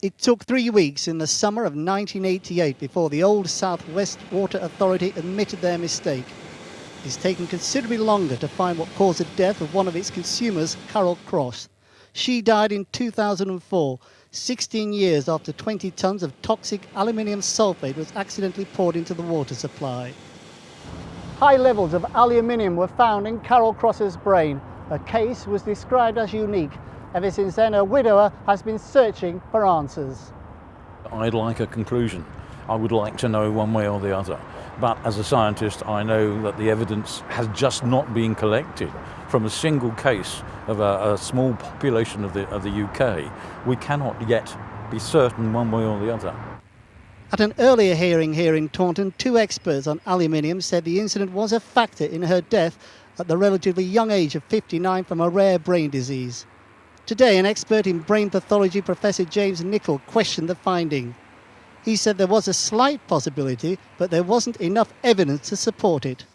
It took 3 weeks in the summer of 1988 before the Old South West Water Authority admitted their mistake. It's taken considerably longer to find what caused the death of one of its consumers, Carol Cross. She died in 2004, 16 years after 20 tonnes of toxic aluminium sulphate was accidentally poured into the water supply. High levels of aluminium were found in Carol Cross's brain. Her case was described as unique. Ever since then, her widower has been searching for answers. I'd like a conclusion. I would like to know one way or the other. But as a scientist, I know that the evidence has just not been collected from a single case of a small population of the UK. We cannot yet be certain one way or the other. At an earlier hearing here in Taunton, 2 experts on aluminium said the incident was a factor in her death at the relatively young age of 59 from a rare brain disease. Today, an expert in brain pathology, Professor James Nichol, questioned the finding. He said there was a slight possibility, but there wasn't enough evidence to support it.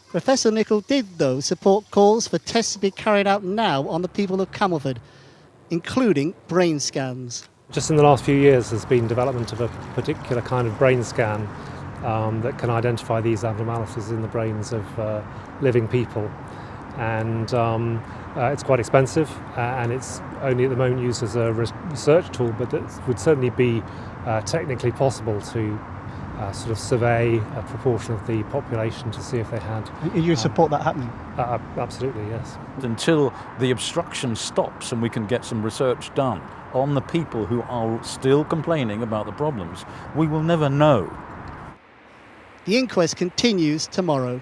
Professor Nichol did, though, support calls for tests to be carried out now on the people of Camelford, including brain scans. Just in the last few years there's been development of a particular kind of brain scan that can identify these abnormalities in the brains of living people. And it's quite expensive and it's only at the moment used as a research tool, but it would certainly be technically possible to sort of survey a proportion of the population to see if they had... You support that happening? Absolutely, yes. Until the obstruction stops and we can get some research done on the people who are still complaining about the problems, we will never know. The inquest continues tomorrow.